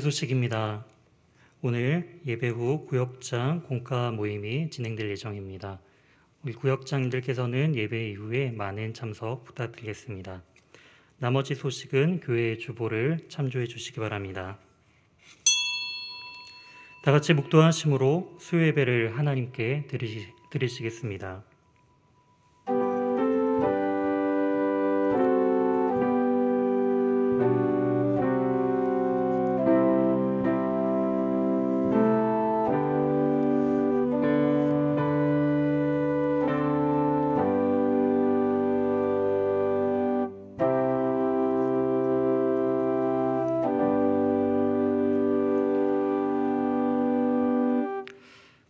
소식입니다. 오늘 예배 후 구역장 공과 모임이 진행될 예정입니다. 우리 구역장님들께서는 예배 이후에 많은 참석 부탁드리겠습니다. 나머지 소식은 교회의 주보를 참조해 주시기 바랍니다. 다 같이 묵도하심으로 수요 예배를 하나님께 드리시겠습니다.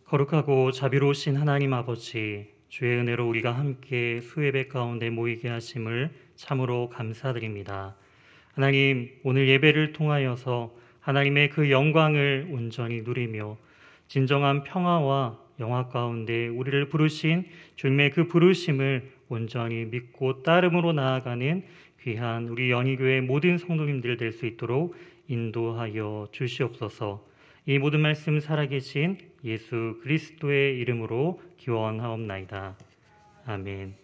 거룩하고 자비로우신 하나님 아버지, 주의 은혜로 우리가 함께 수예배 가운데 모이게 하심을 참으로 감사드립니다. 하나님, 오늘 예배를 통하여서 하나님의 그 영광을 온전히 누리며 진정한 평화와 영화 가운데 우리를 부르신 주님의 그 부르심을 온전히 믿고 따름으로 나아가는 귀한 우리 연희교회 모든 성도님들 될 수 있도록 인도하여 주시옵소서. 이 모든 말씀 살아계신 예수 그리스도의 이름으로 기원하옵나이다. 아멘.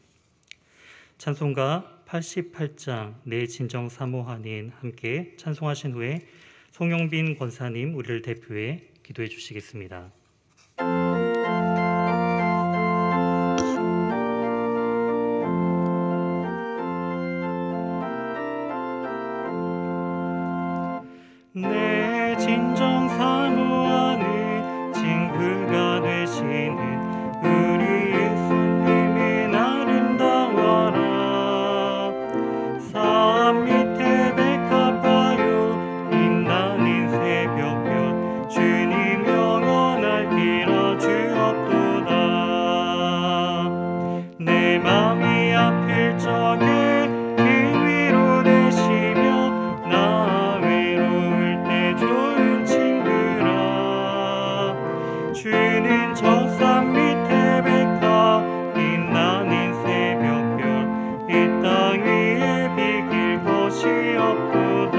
찬송가 88장 내 진정 사모하는 함께 찬송하신 후에 송영빈 권사님 우리를 대표해 기도해 주시겠습니다. 내 진정 사모하는 친구가 되시는 우리 예수님은 아름다워라. 산 밑에 백합화요 빛나는 새벽별 주님 영원할 길어 주옵도다. 내 맘이 아플 적에 그 위로 되시며 나 외로울 때 좋은 친구라. 주는 저 산 밑에 백합 빛나는 새벽별 이 땅 위에 비길 곳이 없도다.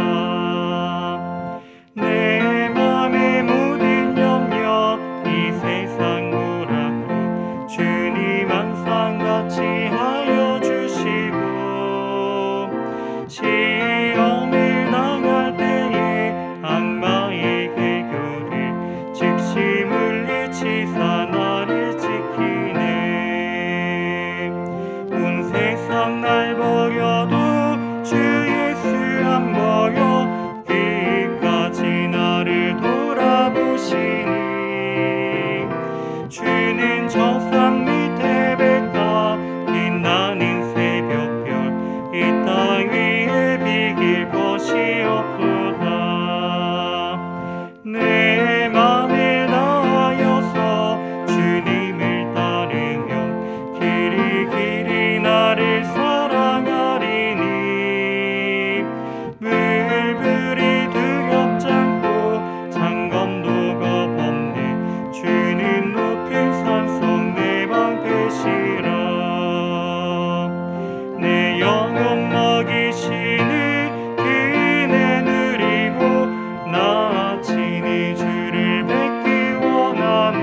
내 맘의 모든 염려 이 세상 보라고 주님 항상 같이 하여 주시고 시험을 당할 때에 악마의 개교를 즉시 물리치사 나를 지키네. 온 세상 날 버려도 주 예수 안 버려 끝까지 나를 돌아보시니. 주는 저 산 밑에 백합 빛나는 새벽별 이 땅 위에 비길 곳이 없도다. 내 맘을 다하여서 주님을 따르면 길이 길이 나를 사랑하리니. 물불이 두렵지 않고 장검도 겁없네. 주는 높은 산성 내 방패시라. 내 영혼 먹이시는 그 은혜 누리고 나 친히 주를 뵙기 원하네.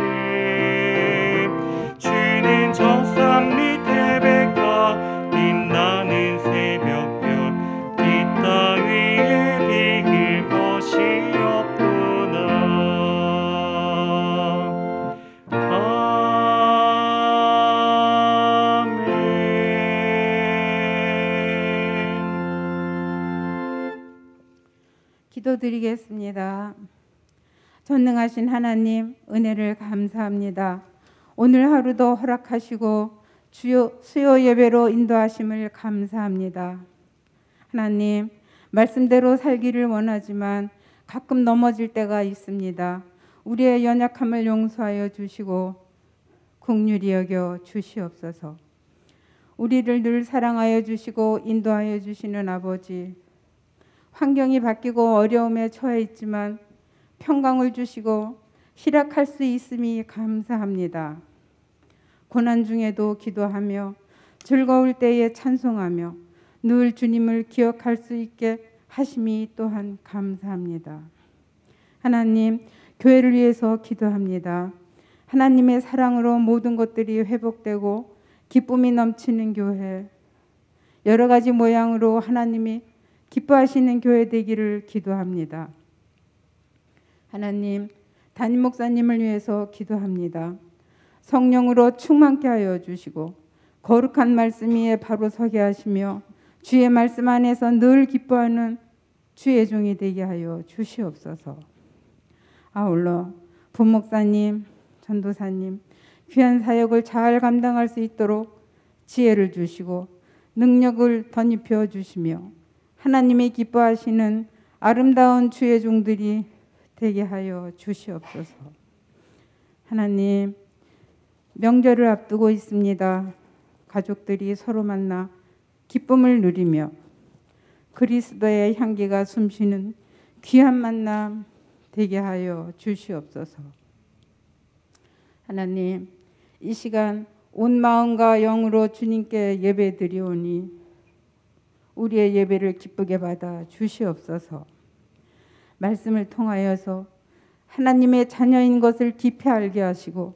주는 저 산 밑에 백합 빛나는 새벽별 이 땅 위에 비길 것이 없구나. 기도드리겠습니다. 전능하신 하나님, 은혜를 감사합니다. 오늘 하루도 허락하시고 수요 예배로 인도하심을 감사합니다. 하나님, 말씀대로 살기를 원하지만 가끔 넘어질 때가 있습니다. 우리의 연약함을 용서하여 주시고 긍휼히 여겨 주시옵소서. 우리를 늘 사랑하여 주시고 인도하여 주시는 아버지, 환경이 바뀌고 어려움에 처해 있지만 평강을 주시고 희락할 수 있음이 감사합니다. 고난 중에도 기도하며 즐거울 때에 찬송하며 늘 주님을 기억할 수 있게 하심이 또한 감사합니다. 하나님, 교회를 위해서 기도합니다. 하나님의 사랑으로 모든 것들이 회복되고 기쁨이 넘치는 교회, 여러 가지 모양으로 하나님이 기뻐하시는 교회 되기를 기도합니다. 하나님, 담임 목사님을 위해서 기도합니다. 성령으로 충만케 하여 주시고 거룩한 말씀 위에 바로 서게 하시며 주의 말씀 안에서 늘 기뻐하는 주의 종이 되게 하여 주시옵소서. 아울러 부목사님, 전도사님, 귀한 사역을 잘 감당할 수 있도록 지혜를 주시고 능력을 덧입혀 주시며 하나님이 기뻐하시는 아름다운 주의 종들이 되게 하여 주시옵소서. 하나님, 명절을 앞두고 있습니다. 가족들이 서로 만나 기쁨을 누리며 그리스도의 향기가 숨쉬는 귀한 만남 되게 하여 주시옵소서. 하나님, 이 시간 온 마음과 영으로 주님께 예배 드리오니 우리의 예배를 기쁘게 받아 주시옵소서. 말씀을 통하여서 하나님의 자녀인 것을 깊이 알게 하시고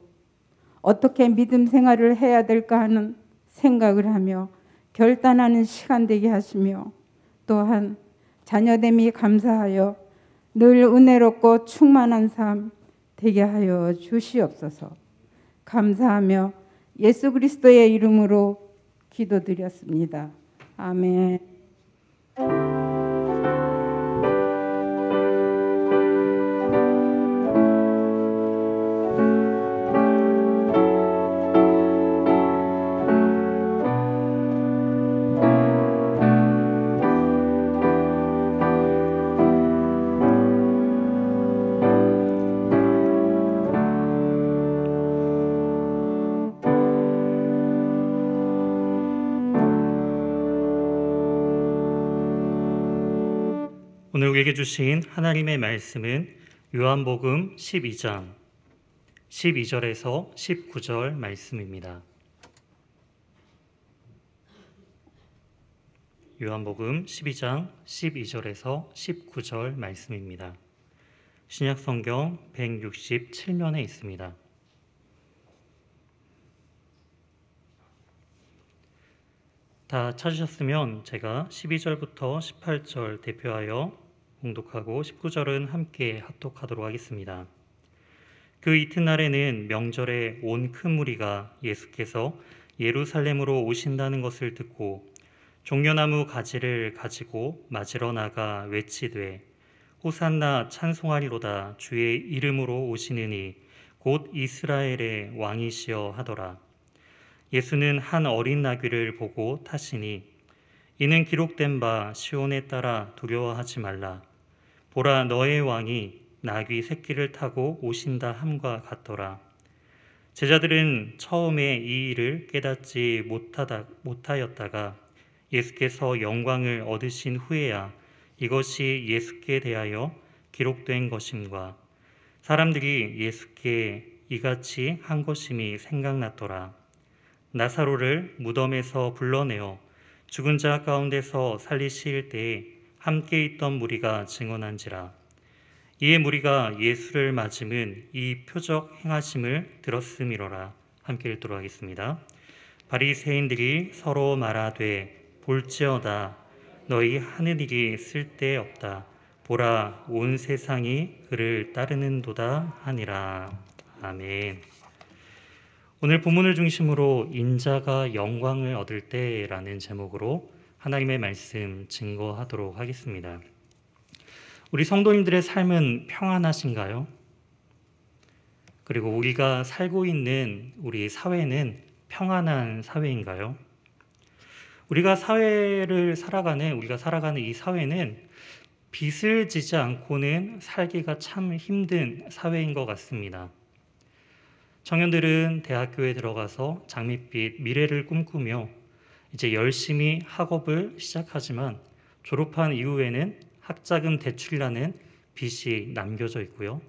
어떻게 믿음 생활을 해야 될까 하는 생각을 하며 결단하는 시간 되게 하시며 또한 자녀됨이 감사하여 늘 은혜롭고 충만한 삶 되게 하여 주시옵소서. 감사하며 예수 그리스도의 이름으로 기도드렸습니다. 아멘. 오늘 우리에게 주신 하나님의 말씀은 요한복음 12장 12절에서 19절 말씀입니다. 요한복음 12장 12절에서 19절 말씀입니다. 신약성경 167면에 있습니다. 다 찾으셨으면 제가 12절부터 18절 대표하여 봉독하고 19절은 함께 합독하도록 하겠습니다. 그 이튿날에는 명절에 온 큰 무리가 예수께서 예루살렘으로 오신다는 것을 듣고 종려나무 가지를 가지고 맞으러 나가 외치되 호산나 찬송하리로다 주의 이름으로 오시느니 곧 이스라엘의 왕이시여 하더라. 예수는 한 어린 나귀를 보고 타시니 이는 기록된 바 시온에 따라 두려워하지 말라. 보라 너의 왕이 나귀 새끼를 타고 오신다 함과 같더라. 제자들은 처음에 이 일을 깨닫지 못하였다가 예수께서 영광을 얻으신 후에야 이것이 예수께 대하여 기록된 것임과 사람들이 예수께 이같이 한 것임이 생각났더라. 나사로를 무덤에서 불러내어 죽은 자 가운데서 살리실 때에 함께 있던 무리가 증언한지라. 이에 무리가 예수를 맞음은 이 표적 행하심을 들었음이로라. 함께 읽도록 하겠습니다. 바리새인들이 서로 말하되 볼지어다 너희 하는 일이 쓸데없다. 보라 온 세상이 그를 따르는도다 하니라. 아멘. 오늘 본문을 중심으로 인자가 영광을 얻을 때라는 제목으로 하나님의 말씀 증거하도록 하겠습니다. 우리 성도님들의 삶은 평안하신가요? 그리고 우리가 살고 있는 우리 사회는 평안한 사회인가요? 우리가 살아가는 이 사회는 빚을 지지 않고는 살기가 참 힘든 사회인 것 같습니다. 청년들은 대학교에 들어가서 장밋빛 미래를 꿈꾸며 이제 열심히 학업을 시작하지만 졸업한 이후에는 학자금 대출이라는 빚이 남겨져 있고요.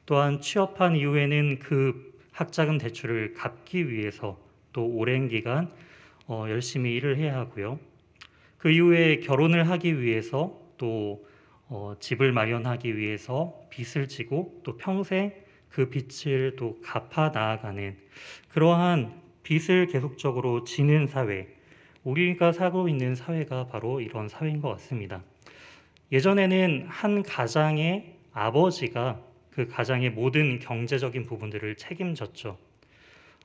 또한 취업한 이후에는 그 학자금 대출을 갚기 위해서 또 오랜 기간 열심히 일을 해야 하고요. 그 이후에 결혼을 하기 위해서 또 집을 마련하기 위해서 빚을 지고 또 평생 그 빚을 또 갚아 나아가는 그러한 빚을 계속적으로 지는 사회, 우리가 살고 있는 사회가 바로 이런 사회인 것 같습니다. 예전에는 한 가장의 아버지가 그 가장의 모든 경제적인 부분들을 책임졌죠.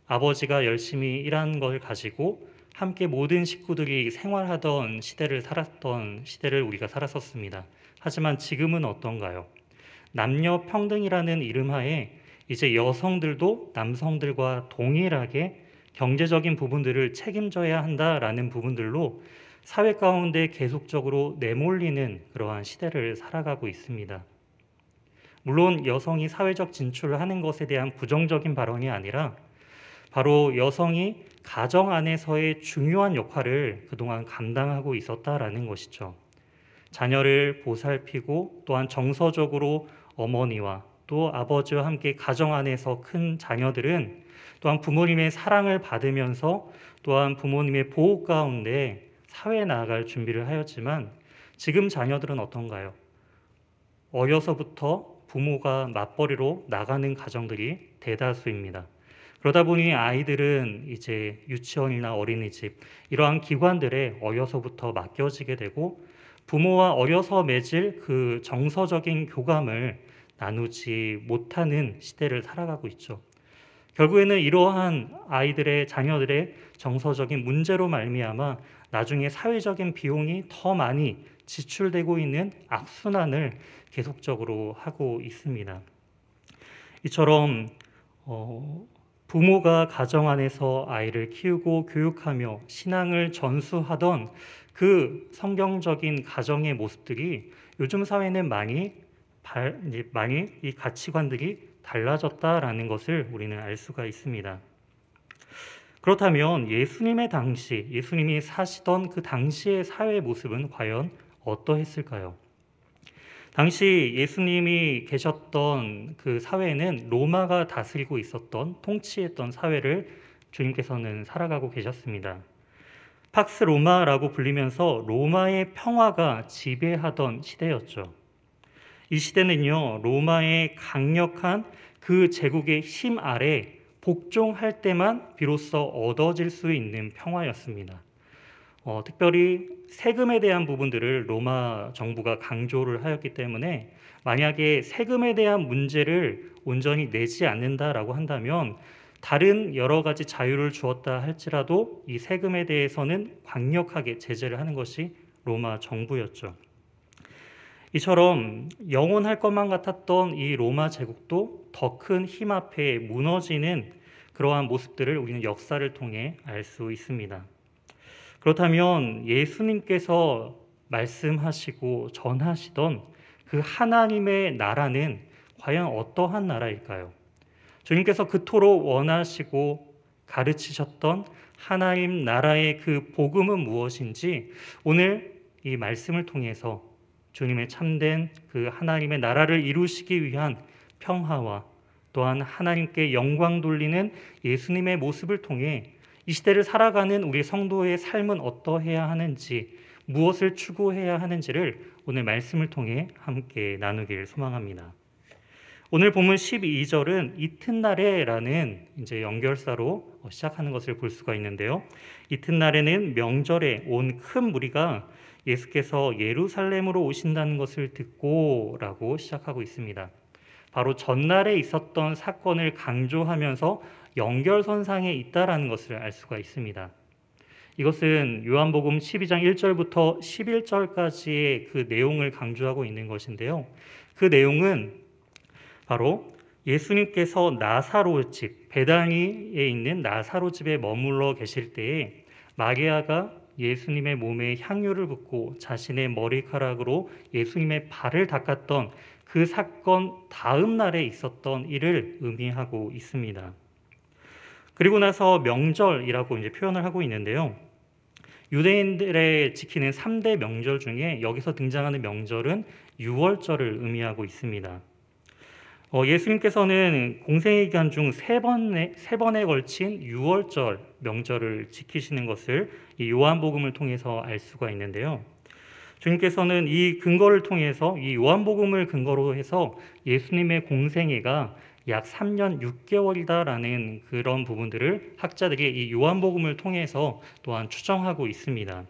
아버지가 열심히 일한 걸 가지고 함께 모든 식구들이 생활하던 살았던 시대를 우리가 살았었습니다. 하지만 지금은 어떤가요? 남녀 평등이라는 이름 하에 이제 여성들도 남성들과 동일하게 경제적인 부분들을 책임져야 한다라는 부분들로 사회 가운데 계속적으로 내몰리는 그러한 시대를 살아가고 있습니다. 물론 여성이 사회적 진출을 하는 것에 대한 부정적인 발언이 아니라 바로 여성이 가정 안에서의 중요한 역할을 그동안 감당하고 있었다라는 것이죠. 자녀를 보살피고 또한 정서적으로 어머니와 또 아버지와 함께 가정 안에서 큰 자녀들은 또한 부모님의 사랑을 받으면서 또한 부모님의 보호 가운데 사회에 나아갈 준비를 하였지만 지금 자녀들은 어떤가요? 어려서부터 부모가 맞벌이로 나가는 가정들이 대다수입니다. 그러다 보니 아이들은 이제 유치원이나 어린이집 이러한 기관들에 어려서부터 맡겨지게 되고 부모와 어려서 맺을 그 정서적인 교감을 나누지 못하는 시대를 살아가고 있죠. 결국에는 이러한 아이들의 자녀들의 정서적인 문제로 말미암아 나중에 사회적인 비용이 더 많이 지출되고 있는 악순환을 계속적으로 하고 있습니다. 이처럼 부모가 가정 안에서 아이를 키우고 교육하며 신앙을 전수하던 그 성경적인 가정의 모습들이 요즘 사회는 많이 이 가치관들이 달라졌다라는 것을 우리는 알 수가 있습니다. 그렇다면 예수님이 사시던 그 당시의 사회 모습은 과연 어떠했을까요? 당시 예수님이 계셨던 그 사회는 로마가 다스리고 있었던 통치했던 사회를 주님께서는 살아가고 계셨습니다. 팍스 로마라고 불리면서 로마의 평화가 지배하던 시대였죠. 이 시대는요, 로마의 강력한 그 제국의 힘 아래 복종할 때만 비로소 얻어질 수 있는 평화였습니다. 특별히 세금에 대한 부분들을 로마 정부가 강조를 하였기 때문에 만약에 세금에 대한 문제를 온전히 내지 않는다라고 한다면 다른 여러 가지 자유를 주었다 할지라도 이 세금에 대해서는 강력하게 제재를 하는 것이 로마 정부였죠. 이처럼 영원할 것만 같았던 이 로마 제국도 더 큰 힘 앞에 무너지는 그러한 모습들을 우리는 역사를 통해 알 수 있습니다. 그렇다면 예수님께서 말씀하시고 전하시던 그 하나님의 나라는 과연 어떠한 나라일까요? 주님께서 그토록 원하시고 가르치셨던 하나님 나라의 그 복음은 무엇인지 오늘 이 말씀을 통해서 주님의 참된 그 하나님의 나라를 이루시기 위한 평화와 또한 하나님께 영광 돌리는 예수님의 모습을 통해 이 시대를 살아가는 우리 성도의 삶은 어떠해야 하는지, 무엇을 추구해야 하는지를 오늘 말씀을 통해 함께 나누길 소망합니다. 오늘 본문 12절은 이튿날에라는 이제 연결사로 시작하는 것을 볼 수가 있는데요. 이튿날에는 명절에 온 큰 무리가 예수께서 예루살렘으로 오신다는 것을 듣고라고 시작하고 있습니다. 바로 전날에 있었던 사건을 강조하면서 연결선상에 있다라는 것을 알 수가 있습니다. 이것은 요한복음 12장 1절부터 11절까지의 그 내용을 강조하고 있는 것인데요. 그 내용은 바로 예수님께서 나사로 집, 베다니에 있는 나사로 집에 머물러 계실 때에 마리아가 예수님의 몸에 향유를 붓고 자신의 머리카락으로 예수님의 발을 닦았던 그 사건 다음 날에 있었던 일을 의미하고 있습니다. 그리고 나서 명절이라고 이제 표현을 하고 있는데요. 유대인들의 지키는 3대 명절 중에 여기서 등장하는 명절은 유월절을 의미하고 있습니다. 예수님께서는 공생의 기간 중 세 번에 걸친 유월절 명절을 지키시는 것을 이 요한복음을 통해서 알 수가 있는데요. 주님께서는 이 근거를 통해서 이 요한복음을 근거로 해서 예수님의 공생애가 약 3년 6개월이다라는 그런 부분들을 학자들이 이 요한복음을 통해서 또한 추정하고 있습니다.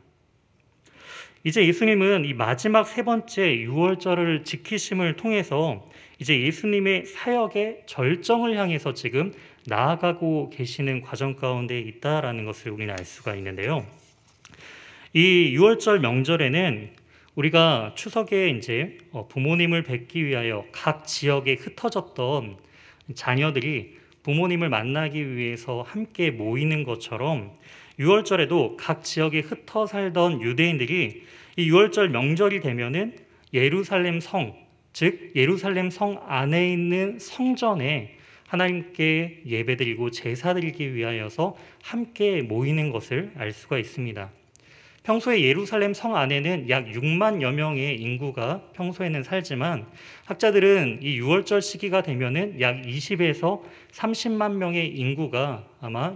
이제 예수님은 이 마지막 세 번째 유월절을 지키심을 통해서 이제 예수님의 사역의 절정을 향해서 지금 나아가고 계시는 과정 가운데 있다라는 것을 우리는 알 수가 있는데요. 이 유월절 명절에는 우리가 추석에 이제 부모님을 뵙기 위하여 각 지역에 흩어졌던 자녀들이 부모님을 만나기 위해서 함께 모이는 것처럼 유월절에도 각 지역에 흩어 살던 유대인들이 이 유월절 명절이 되면은 예루살렘 성, 즉 예루살렘 성 안에 있는 성전에 하나님께 예배드리고 제사드리기 위하여서 함께 모이는 것을 알 수가 있습니다. 평소에 예루살렘 성 안에는 약 6만여 명의 인구가 평소에는 살지만 학자들은 이 유월절 시기가 되면은 약 20에서 30만 명의 인구가 아마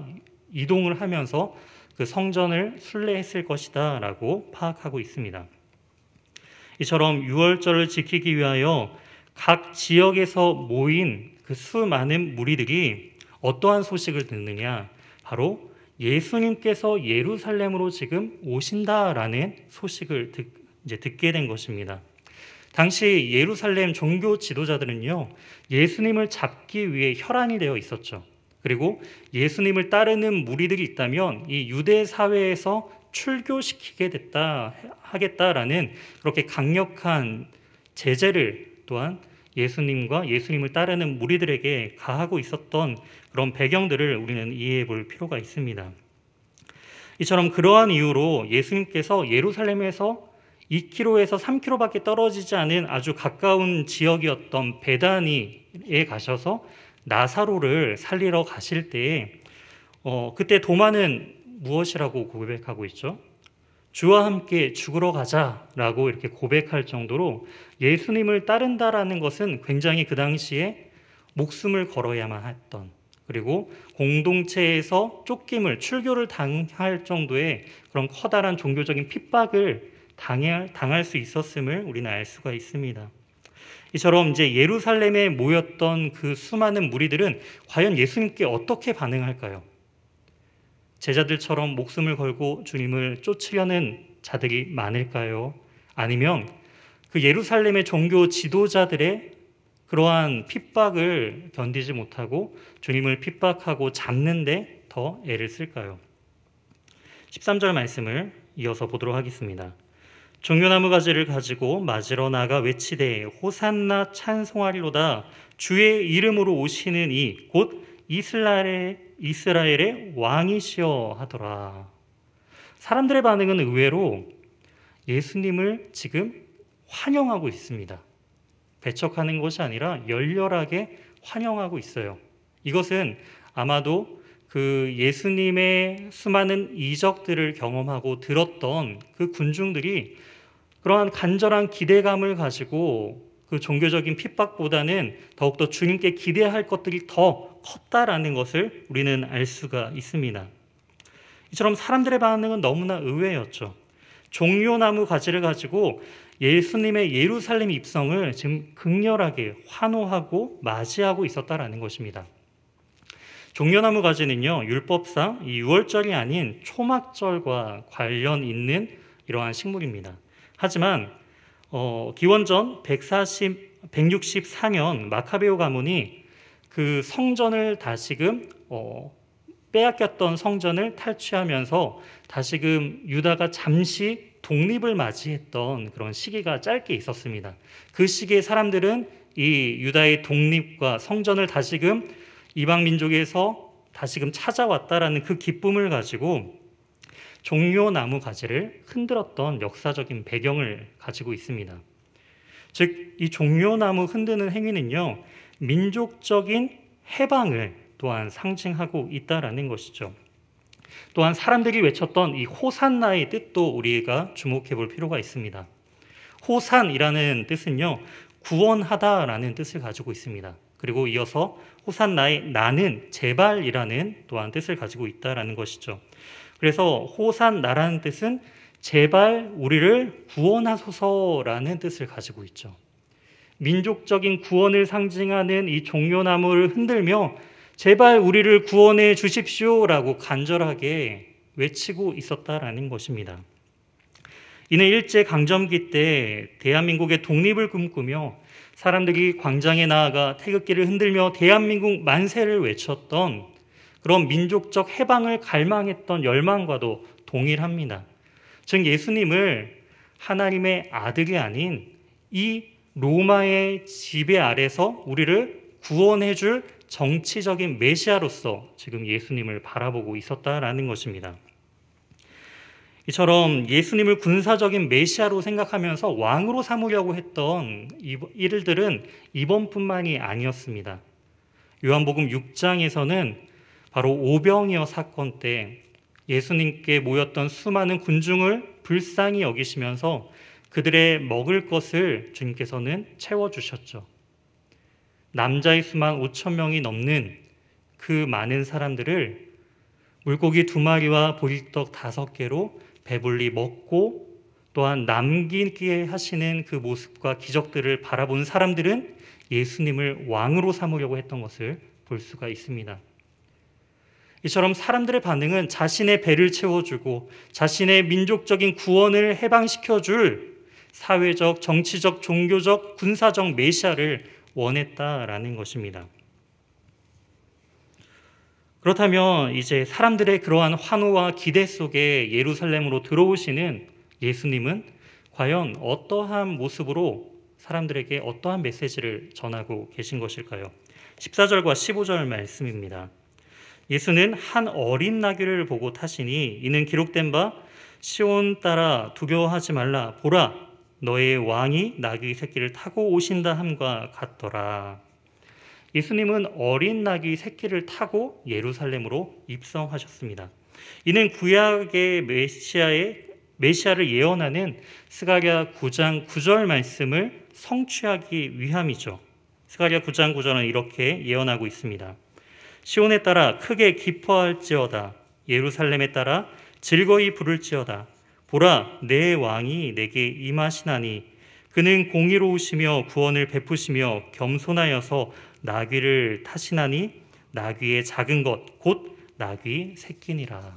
이동을 하면서 그 성전을 순례했을 것이다 라고 파악하고 있습니다. 이처럼 유월절을 지키기 위하여 각 지역에서 모인 그 수많은 무리들이 어떠한 소식을 듣느냐, 바로 예수님께서 예루살렘으로 지금 오신다라는 소식을 듣게 된 것입니다. 당시 예루살렘 종교 지도자들은요, 예수님을 잡기 위해 혈안이 되어 있었죠. 그리고 예수님을 따르는 무리들이 있다면 이 유대 사회에서 출교시키게 하겠다라는 그렇게 강력한 제재를 또한 예수님과 예수님을 따르는 무리들에게 가하고 있었던 그런 배경들을 우리는 이해해 볼 필요가 있습니다. 이처럼 그러한 이유로 예수님께서 예루살렘에서 2km에서 3km밖에 떨어지지 않은 아주 가까운 지역이었던 베다니에 가셔서 나사로를 살리러 가실 때에 그때 도마는 무엇이라고 고백하고 있죠? 주와 함께 죽으러 가자라고 이렇게 고백할 정도로 예수님을 따른다라는 것은 굉장히 그 당시에 목숨을 걸어야만 했던, 그리고 공동체에서 쫓김을, 출교를 당할 정도의 그런 커다란 종교적인 핍박을 당할 수 있었음을 우리는 알 수가 있습니다. 이처럼 이제 예루살렘에 모였던 그 수많은 무리들은 과연 예수님께 어떻게 반응할까요? 제자들처럼 목숨을 걸고 주님을 쫓으려는 자들이 많을까요? 아니면 그 예루살렘의 종교 지도자들의 그러한 핍박을 견디지 못하고 주님을 핍박하고 잡는데 더 애를 쓸까요? 13절 말씀을 이어서 보도록 하겠습니다. 종려나무 가지를 가지고 맞으러 나가 외치되 호산나 찬송하리로다. 주의 이름으로 오시는 이 곧 이스라엘의 왕이시여 하더라. 사람들의 반응은 의외로 예수님을 지금 환영하고 있습니다. 배척하는 것이 아니라 열렬하게 환영하고 있어요. 이것은 아마도 그 예수님의 수많은 이적들을 경험하고 들었던 그 군중들이 그러한 간절한 기대감을 가지고 그 종교적인 핍박보다는 더욱더 주님께 기대할 것들이 더 컸다라는 것을 우리는 알 수가 있습니다. 이처럼 사람들의 반응은 너무나 의외였죠. 종려나무 가지를 가지고 예수님의 예루살렘 입성을 지금 극렬하게 환호하고 맞이하고 있었다라는 것입니다. 종려나무 가지는요, 율법상 이 유월절이 아닌 초막절과 관련 있는 이러한 식물입니다. 하지만 기원전 164년 마카베오 가문이 그 성전을 다시금 빼앗겼던 성전을 탈취하면서 다시금 유다가 잠시 독립을 맞이했던 그런 시기가 짧게 있었습니다. 그 시기에 사람들은 이 유다의 독립과 성전을 다시금 이방 민족에서 다시금 찾아왔다라는 그 기쁨을 가지고 종려나무 가지를 흔들었던 역사적인 배경을 가지고 있습니다. 즉, 이 종려나무 흔드는 행위는요, 민족적인 해방을 또한 상징하고 있다라는 것이죠. 또한 사람들이 외쳤던 이 호산나의 뜻도 우리가 주목해 볼 필요가 있습니다. 호산이라는 뜻은요, 구원하다라는 뜻을 가지고 있습니다. 그리고 이어서 호산나의 나는 제발이라는 또한 뜻을 가지고 있다라는 것이죠. 그래서 호산나라는 뜻은 제발 우리를 구원하소서라는 뜻을 가지고 있죠. 민족적인 구원을 상징하는 이 종려나무를 흔들며 제발 우리를 구원해 주십시오라고 간절하게 외치고 있었다라는 것입니다. 이는 일제강점기 때 대한민국의 독립을 꿈꾸며 사람들이 광장에 나아가 태극기를 흔들며 대한민국 만세를 외쳤던 그런 민족적 해방을 갈망했던 열망과도 동일합니다. 즉 예수님을 하나님의 아들이 아닌 이 로마의 지배 아래서 우리를 구원해 줄 정치적인 메시아로서 지금 예수님을 바라보고 있었다라는 것입니다. 이처럼 예수님을 군사적인 메시아로 생각하면서 왕으로 삼으려고 했던 일들은 이번뿐만이 아니었습니다. 요한복음 6장에서는 바로 오병이어 사건 때 예수님께 모였던 수많은 군중을 불쌍히 여기시면서 그들의 먹을 것을 주님께서는 채워주셨죠. 남자의 수만 5천 명이 넘는 그 많은 사람들을 물고기 2마리와 보리떡 5개로 배불리 먹고 또한 남기게 하시는 그 모습과 기적들을 바라본 사람들은 예수님을 왕으로 삼으려고 했던 것을 볼 수가 있습니다. 이처럼 사람들의 반응은 자신의 배를 채워주고 자신의 민족적인 구원을 해방시켜줄 사회적, 정치적, 종교적, 군사적 메시아를 원했다라는 것입니다. 그렇다면 이제 사람들의 그러한 환호와 기대 속에 예루살렘으로 들어오시는 예수님은 과연 어떠한 모습으로 사람들에게 어떠한 메시지를 전하고 계신 것일까요? 14절과 15절 말씀입니다. 예수는 한 어린 나귀를 보고 타시니 이는 기록된 바 시온 따라 두려워하지 말라 보라 너의 왕이 나귀 새끼를 타고 오신다 함과 같더라. 예수님은 어린 나귀 새끼를 타고 예루살렘으로 입성하셨습니다. 이는 구약의 메시아를 예언하는 스가랴 9장 9절 말씀을 성취하기 위함이죠. 스가랴 9장 9절은 이렇게 예언하고 있습니다. 시온에 따라 크게 기뻐할지어다. 예루살렘에 따라 즐거이 부를지어다. 보라 내 왕이 내게 임하시나니 그는 공의로우시며 구원을 베푸시며 겸손하여서 나귀를 타시나니 나귀의 작은 것 곧 나귀 새끼니라.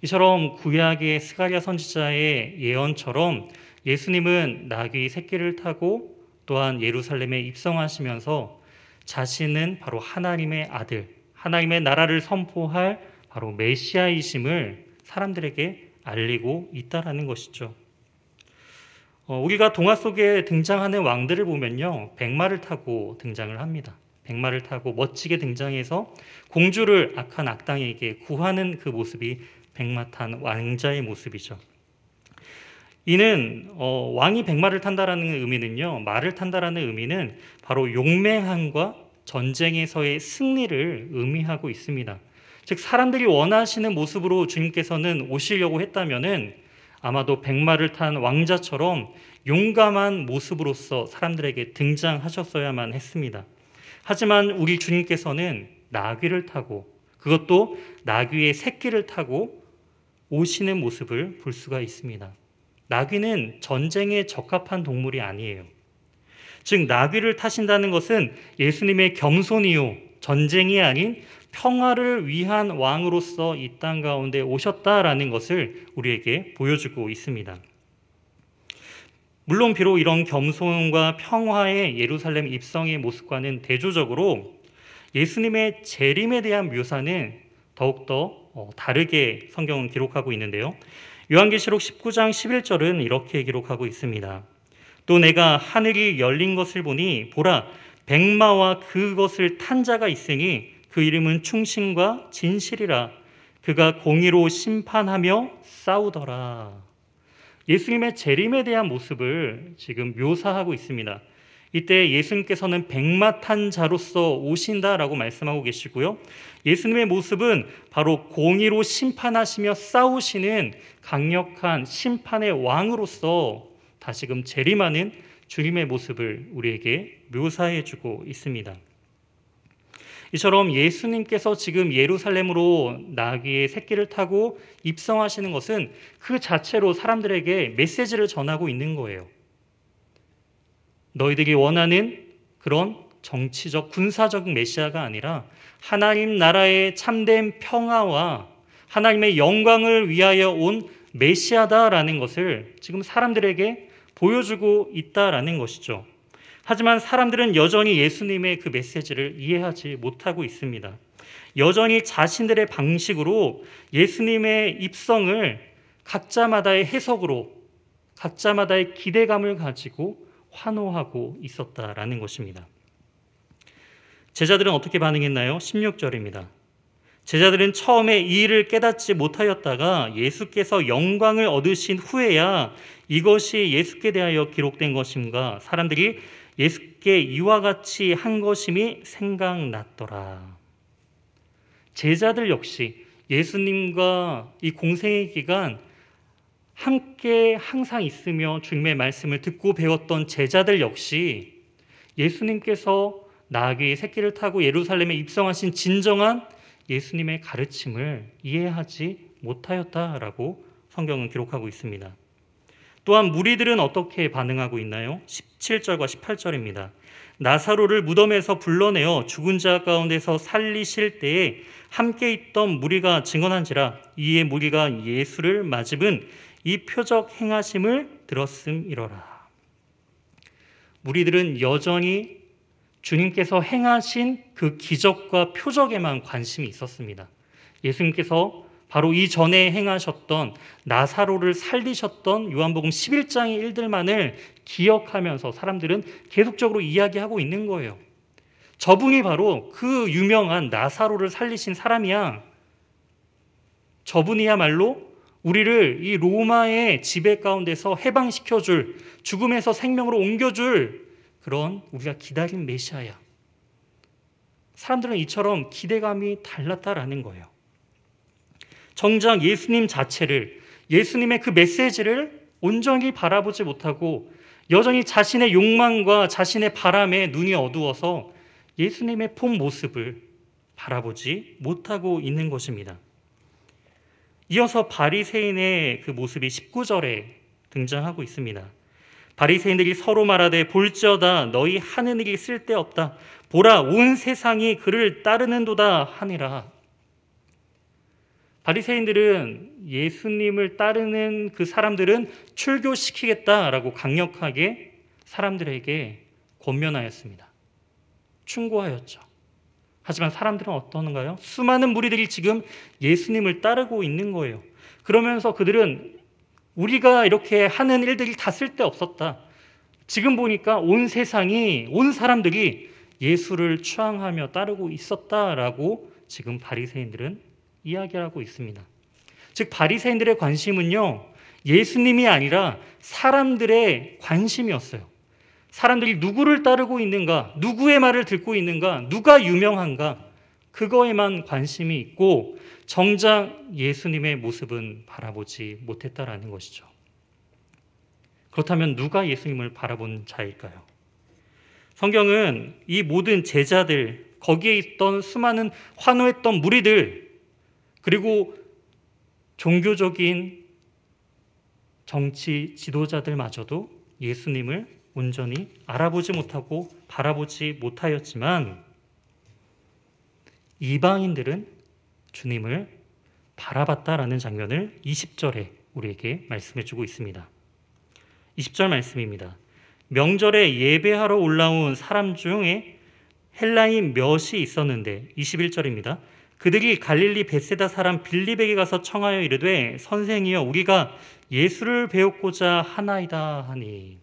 이처럼 구약의 스가랴 선지자의 예언처럼 예수님은 나귀 새끼를 타고 또한 예루살렘에 입성하시면서 자신은 바로 하나님의 아들, 하나님의 나라를 선포할 바로 메시아이심을 사람들에게 알리고 있다라는 것이죠. 우리가 동화 속에 등장하는 왕들을 보면요, 백마를 타고 등장을 합니다. 백마를 타고 멋지게 등장해서 공주를 악한 악당에게 구하는 그 모습이 백마 탄 왕자의 모습이죠. 이는 왕이 백마를 탄다라는 의미는요, 말을 탄다라는 의미는 바로 용맹함과 전쟁에서의 승리를 의미하고 있습니다. 즉 사람들이 원하시는 모습으로 주님께서는 오시려고 했다면은 아마도 백마를 탄 왕자처럼 용감한 모습으로서 사람들에게 등장하셨어야만 했습니다. 하지만 우리 주님께서는 나귀를 타고 그것도 나귀의 새끼를 타고 오시는 모습을 볼 수가 있습니다. 나귀는 전쟁에 적합한 동물이 아니에요. 즉 나귀를 타신다는 것은 예수님의 겸손이요 전쟁이 아닌 평화를 위한 왕으로서 이 땅 가운데 오셨다라는 것을 우리에게 보여주고 있습니다. 물론 비록 이런 겸손과 평화의 예루살렘 입성의 모습과는 대조적으로 예수님의 재림에 대한 묘사는 더욱더 다르게 성경은 기록하고 있는데요. 요한계시록 19장 11절은 이렇게 기록하고 있습니다. 또 내가 하늘이 열린 것을 보니 보라 백마와 그것을 탄 자가 있으니 그 이름은 충신과 진실이라 그가 공의로 심판하며 싸우더라. 예수님의 재림에 대한 모습을 지금 묘사하고 있습니다. 이때 예수님께서는 백마 탄 자로서 오신다라고 말씀하고 계시고요. 예수님의 모습은 바로 공의로 심판하시며 싸우시는 강력한 심판의 왕으로서 다시금 재림하는 주님의 모습을 우리에게 묘사해주고 있습니다. 이처럼 예수님께서 지금 예루살렘으로 나귀의 새끼를 타고 입성하시는 것은 그 자체로 사람들에게 메시지를 전하고 있는 거예요. 너희들이 원하는 그런 정치적, 군사적 메시아가 아니라 하나님 나라의 참된 평화와 하나님의 영광을 위하여 온 메시아다라는 것을 지금 사람들에게 보여주고 있다라는 것이죠. 하지만 사람들은 여전히 예수님의 그 메시지를 이해하지 못하고 있습니다. 여전히 자신들의 방식으로 예수님의 입성을 각자마다의 해석으로, 각자마다의 기대감을 가지고 환호하고 있었다라는 것입니다. 제자들은 어떻게 반응했나요? 16절입니다. 제자들은 처음에 이 일을 깨닫지 못하였다가 예수께서 영광을 얻으신 후에야 이것이 예수께 대하여 기록된 것임과 사람들이 예수께 이와 같이 한 것임이 생각났더라. 제자들 역시 예수님과 이 공생의 기간 함께 항상 있으며 주님의 말씀을 듣고 배웠던 제자들 역시 예수님께서 나귀의 새끼를 타고 예루살렘에 입성하신 진정한 예수님의 가르침을 이해하지 못하였다라고 성경은 기록하고 있습니다. 또한 무리들은 어떻게 반응하고 있나요? 17절과 18절입니다. 나사로를 무덤에서 불러내어 죽은 자 가운데서 살리실 때에 함께 있던 무리가 증언한지라 이에 무리가 예수를 맞으면 이 표적 행하심을 들었음이로라. 무리들은 여전히 주님께서 행하신 그 기적과 표적에만 관심이 있었습니다. 예수님께서 바로 이전에 행하셨던 나사로를 살리셨던 요한복음 11장의 일들만을 기억하면서 사람들은 계속적으로 이야기하고 있는 거예요. 저분이 바로 그 유명한 나사로를 살리신 사람이야. 저분이야말로 우리를 이 로마의 지배 가운데서 해방시켜줄, 죽음에서 생명으로 옮겨줄 그런 우리가 기다린 메시아야. 사람들은 이처럼 기대감이 달랐다라는 거예요. 정작 예수님 자체를, 예수님의 그 메시지를 온전히 바라보지 못하고 여전히 자신의 욕망과 자신의 바람에 눈이 어두워서 예수님의 본 모습을 바라보지 못하고 있는 것입니다. 이어서 바리새인의 그 모습이 19절에 등장하고 있습니다. 바리새인들이 서로 말하되 볼지어다 너희 하는 일이 쓸데없다. 보라 온 세상이 그를 따르는도다 하니라. 바리새인들은 예수님을 따르는 그 사람들은 출교시키겠다라고 강력하게 사람들에게 권면하였습니다. 충고하였죠. 하지만 사람들은 어떠한가요? 수많은 무리들이 지금 예수님을 따르고 있는 거예요. 그러면서 그들은 우리가 이렇게 하는 일들이 다 쓸데없었다. 지금 보니까 온 세상이, 온 사람들이 예수를 추앙하며 따르고 있었다라고 지금 바리새인들은 이야기하고 있습니다. 즉 바리새인들의 관심은요, 예수님이 아니라 사람들의 관심이었어요. 사람들이 누구를 따르고 있는가, 누구의 말을 듣고 있는가, 누가 유명한가, 그거에만 관심이 있고 정작 예수님의 모습은 바라보지 못했다라는 것이죠. 그렇다면 누가 예수님을 바라본 자일까요? 성경은 이 모든 제자들, 거기에 있던 수많은 환호했던 무리들, 그리고 종교적인 정치 지도자들마저도 예수님을 온전히 알아보지 못하고 바라보지 못하였지만 이방인들은 주님을 바라봤다라는 장면을 20절에 우리에게 말씀해 주고 있습니다. 20절 말씀입니다. 명절에 예배하러 올라온 사람 중에 헬라인 몇이 있었는데 21절입니다. 그들이 갈릴리 벳세다 사람 빌립에게 가서 청하여 이르되 선생이여 우리가 예수를 배우고자 하나이다 하니.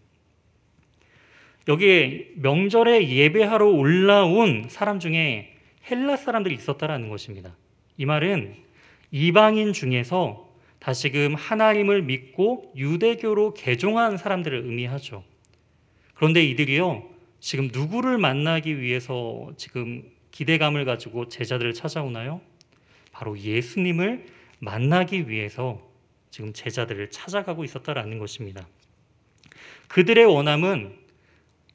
여기에 명절에 예배하러 올라온 사람 중에 헬라 사람들이 있었다라는 것입니다. 이 말은 이방인 중에서 다시금 하나님을 믿고 유대교로 개종한 사람들을 의미하죠. 그런데 이들이요, 지금 누구를 만나기 위해서 지금 기대감을 가지고 제자들을 찾아오나요? 바로 예수님을 만나기 위해서 지금 제자들을 찾아가고 있었다라는 것입니다. 그들의 원함은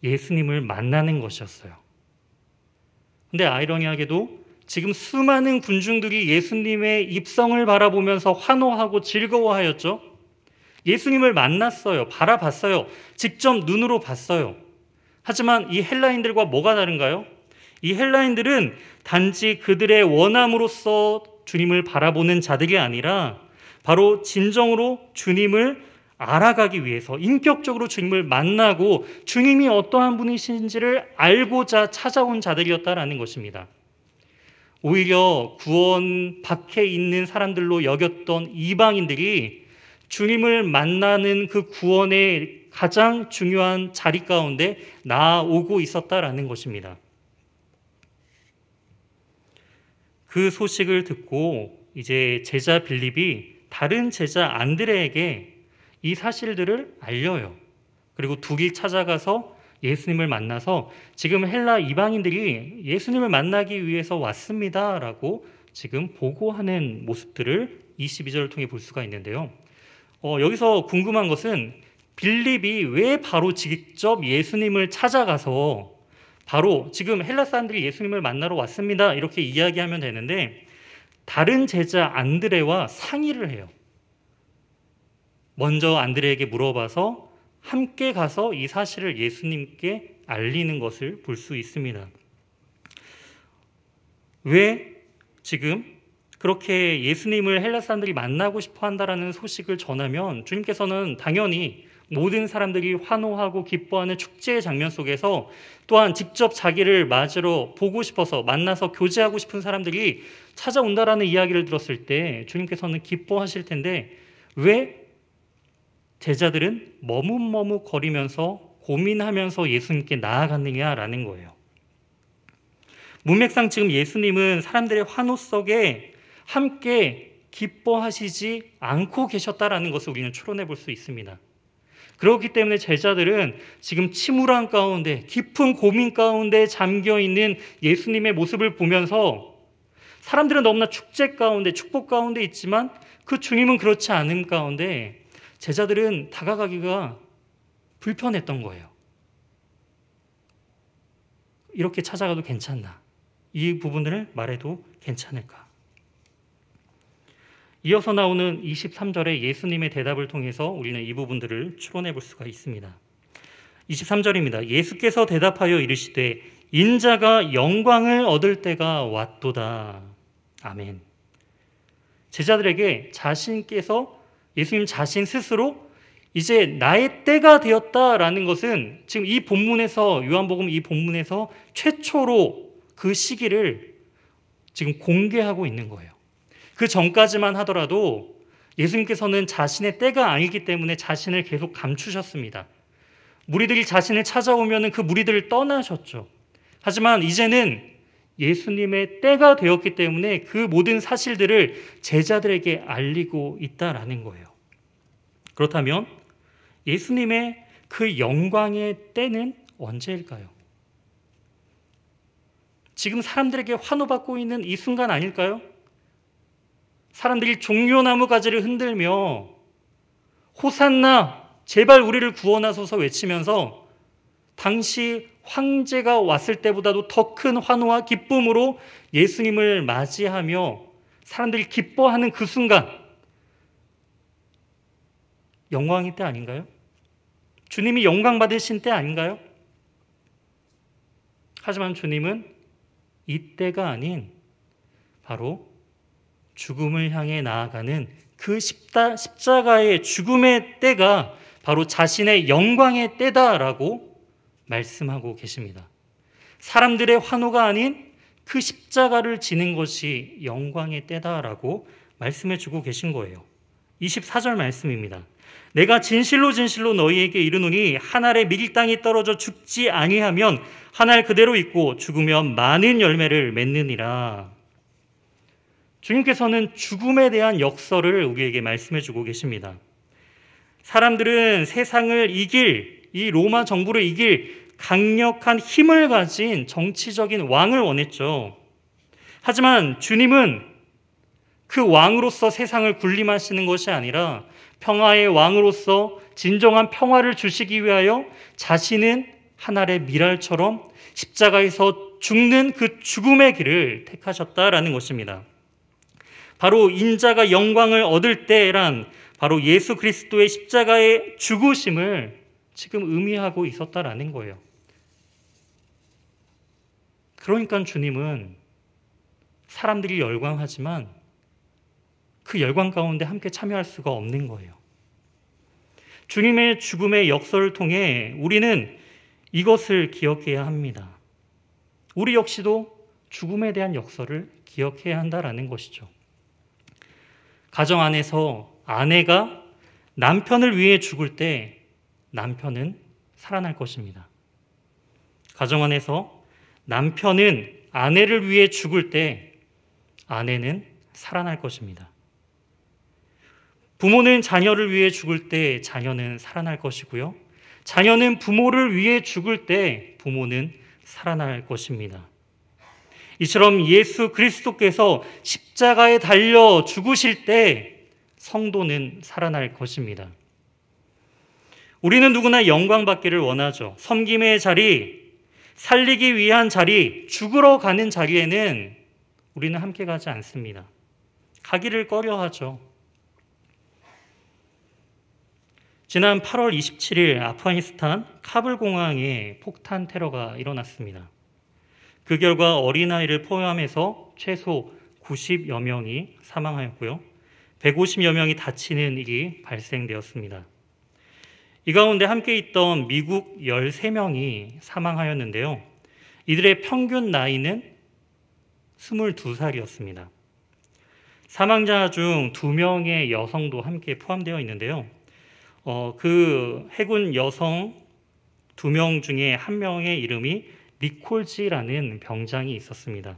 예수님을 만나는 것이었어요. 근데 아이러니하게도 지금 수많은 군중들이 예수님의 입성을 바라보면서 환호하고 즐거워하였죠. 예수님을 만났어요. 바라봤어요. 직접 눈으로 봤어요. 하지만 이 헬라인들과 뭐가 다른가요? 이 헬라인들은 단지 그들의 원함으로써 주님을 바라보는 자들이 아니라 바로 진정으로 주님을 알아가기 위해서 인격적으로 주님을 만나고 주님이 어떠한 분이신지를 알고자 찾아온 자들이었다라는 것입니다. 오히려 구원 밖에 있는 사람들로 여겼던 이방인들이 주님을 만나는 그 구원의 가장 중요한 자리 가운데 나아오고 있었다라는 것입니다. 그 소식을 듣고 이제 제자 빌립이 다른 제자 안드레에게 이 사실들을 알려요. 그리고 둘이 찾아가서 예수님을 만나서 지금 헬라 이방인들이 예수님을 만나기 위해서 왔습니다라고 지금 보고하는 모습들을 22절을 통해 볼 수가 있는데요. 여기서 궁금한 것은 빌립이 왜 바로 직접 예수님을 찾아가서 바로 지금 헬라 사람들이 예수님을 만나러 왔습니다 이렇게 이야기하면 되는데 다른 제자 안드레와 상의를 해요. 먼저 안드레에게 물어봐서 함께 가서 이 사실을 예수님께 알리는 것을 볼 수 있습니다. 왜 지금 그렇게 예수님을 헬라 사람들이 만나고 싶어 한다라는 소식을 전하면 주님께서는 당연히 모든 사람들이 환호하고 기뻐하는 축제의 장면 속에서 또한 직접 자기를 맞으러 보고 싶어서 만나서 교제하고 싶은 사람들이 찾아온다라는 이야기를 들었을 때 주님께서는 기뻐하실 텐데 왜 제자들은 머뭇머뭇거리면서 고민하면서 예수님께 나아갔느냐라는 거예요. 문맥상 지금 예수님은 사람들의 환호 속에 함께 기뻐하시지 않고 계셨다라는 것을 우리는 추론해 볼 수 있습니다. 그렇기 때문에 제자들은 지금 침울한 가운데 깊은 고민 가운데 잠겨있는 예수님의 모습을 보면서 사람들은 너무나 축제 가운데 축복 가운데 있지만 그 주님은 그렇지 않은 가운데 제자들은 다가가기가 불편했던 거예요. 이렇게 찾아가도 괜찮나? 이 부분을 말해도 괜찮을까? 이어서 나오는 23절의 예수님의 대답을 통해서 우리는 이 부분들을 추론해 볼 수가 있습니다. 23절입니다. 예수께서 대답하여 이르시되 인자가 영광을 얻을 때가 왔도다. 아멘. 제자들에게 자신께서 예수님 자신 스스로 이제 나의 때가 되었다라는 것은 지금 이 본문에서 요한복음 이 본문에서 최초로 그 시기를 지금 공개하고 있는 거예요. 그 전까지만 하더라도 예수님께서는 자신의 때가 아니기 때문에 자신을 계속 감추셨습니다. 무리들이 자신을 찾아오면 그 무리들을 떠나셨죠. 하지만 이제는 예수님의 때가 되었기 때문에 그 모든 사실들을 제자들에게 알리고 있다라는 거예요. 그렇다면 예수님의 그 영광의 때는 언제일까요? 지금 사람들에게 환호받고 있는 이 순간 아닐까요? 사람들이 종려나무 가지를 흔들며 호산나 제발 우리를 구원하소서 외치면서 당시 황제가 왔을 때보다도 더 큰 환호와 기쁨으로 예수님을 맞이하며 사람들이 기뻐하는 그 순간 영광의 때 아닌가요? 주님이 영광 받으신 때 아닌가요? 하지만 주님은 이 때가 아닌 바로 죽음을 향해 나아가는 그 십자가의 죽음의 때가 바로 자신의 영광의 때다라고 말씀하고 계십니다. 사람들의 환호가 아닌 그 십자가를 지는 것이 영광의 때다라고 말씀해 주고 계신 거예요. 24절 말씀입니다. 내가 진실로 진실로 너희에게 이르노니 한 알의 밀당이 떨어져 죽지 아니하면 한 알 그대로 있고 죽으면 많은 열매를 맺느니라. 주님께서는 죽음에 대한 역설을 우리에게 말씀해 주고 계십니다. 사람들은 세상을 이길, 이 로마 정부를 이길 강력한 힘을 가진 정치적인 왕을 원했죠. 하지만 주님은 그 왕으로서 세상을 군림하시는 것이 아니라 평화의 왕으로서 진정한 평화를 주시기 위하여 자신은 한 알의 밀알처럼 십자가에서 죽는 그 죽음의 길을 택하셨다라는 것입니다. 바로 인자가 영광을 얻을 때란 바로 예수 그리스도의 십자가의 죽으심을 지금 의미하고 있었다라는 거예요. 그러니까 주님은 사람들이 열광하지만 그 열광 가운데 함께 참여할 수가 없는 거예요. 주님의 죽음의 역사를 통해 우리는 이것을 기억해야 합니다. 우리 역시도 죽음에 대한 역사를 기억해야 한다라는 것이죠. 가정 안에서 아내가 남편을 위해 죽을 때 남편은 살아날 것입니다. 가정 안에서 남편은 아내를 위해 죽을 때 아내는 살아날 것입니다. 부모는 자녀를 위해 죽을 때 자녀는 살아날 것이고요. 자녀는 부모를 위해 죽을 때 부모는 살아날 것입니다. 이처럼 예수 그리스도께서 십자가에 달려 죽으실 때 성도는 살아날 것입니다. 우리는 누구나 영광받기를 원하죠. 섬김의 자리, 살리기 위한 자리, 죽으러 가는 자리에는 우리는 함께 가지 않습니다. 가기를 꺼려하죠. 지난 8월 27일 아프가니스탄 카불 공항에 폭탄 테러가 일어났습니다. 그 결과 어린아이를 포함해서 최소 90여 명이 사망하였고요. 150여 명이 다치는 일이 발생되었습니다. 이 가운데 함께 있던 미국 13명이 사망하였는데요. 이들의 평균 나이는 22살이었습니다. 사망자 중 2명의 여성도 함께 포함되어 있는데요. 그 해군 여성 2명 중에 1명의 이름이 니콜지라는 병장이 있었습니다.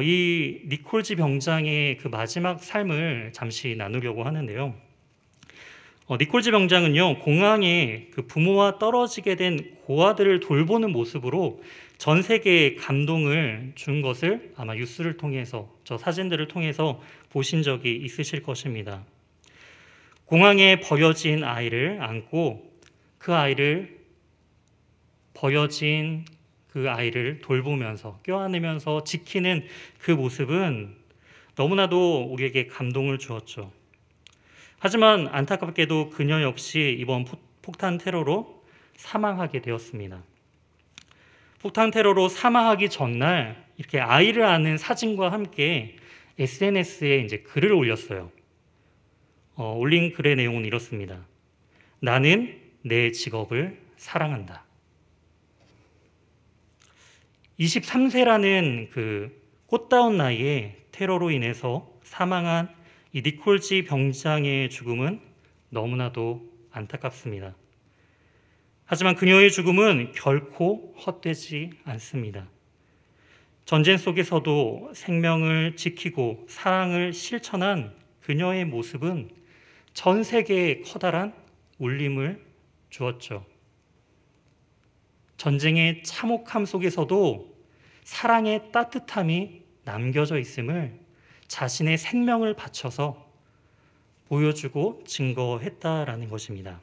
이 니콜지 병장의 그 마지막 삶을 잠시 나누려고 하는데요. 니콜지 병장은요, 공항에 그 부모와 떨어지게 된 고아들을 돌보는 모습으로 전 세계에 감동을 준 것을 아마 뉴스를 통해서, 저 사진들을 통해서 보신 적이 있으실 것입니다. 공항에 버려진 아이를 안고 버려진 그 아이를 돌보면서 껴안으면서 지키는 그 모습은 너무나도 우리에게 감동을 주었죠. 하지만 안타깝게도 그녀 역시 이번 폭탄 테러로 사망하게 되었습니다. 폭탄 테러로 사망하기 전날 이렇게 아이를 안은 사진과 함께 SNS에 이제 글을 올렸어요. 올린 글의 내용은 이렇습니다. 나는 내 직업을 사랑한다. 23세라는 그 꽃다운 나이에 테러로 인해서 사망한 이 니콜지 병장의 죽음은 너무나도 안타깝습니다. 하지만 그녀의 죽음은 결코 헛되지 않습니다. 전쟁 속에서도 생명을 지키고 사랑을 실천한 그녀의 모습은 전 세계에 커다란 울림을 주었죠. 전쟁의 참혹함 속에서도 사랑의 따뜻함이 남겨져 있음을 자신의 생명을 바쳐서 보여주고 증거했다라는 것입니다.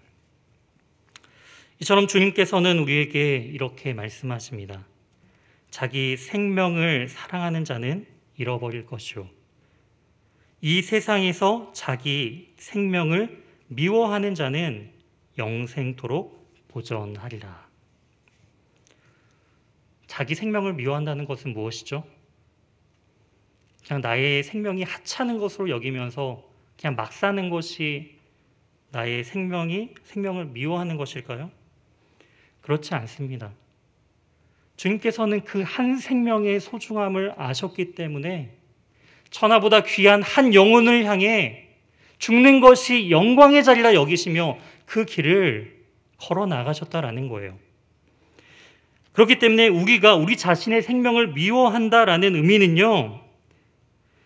이처럼 주님께서는 우리에게 이렇게 말씀하십니다. 자기 생명을 사랑하는 자는 잃어버릴 것이요. 이 세상에서 자기 생명을 미워하는 자는 영생토록 보전하리라. 자기 생명을 미워한다는 것은 무엇이죠? 그냥 나의 생명이 하찮은 것으로 여기면서 그냥 막 사는 것이 나의 생명을 미워하는 것일까요? 그렇지 않습니다. 주님께서는 그 한 생명의 소중함을 아셨기 때문에 천하보다 귀한 한 영혼을 향해 죽는 것이 영광의 자리라 여기시며 그 길을 걸어 나가셨다라는 거예요. 그렇기 때문에 우리가 우리 자신의 생명을 미워한다라는 의미는요,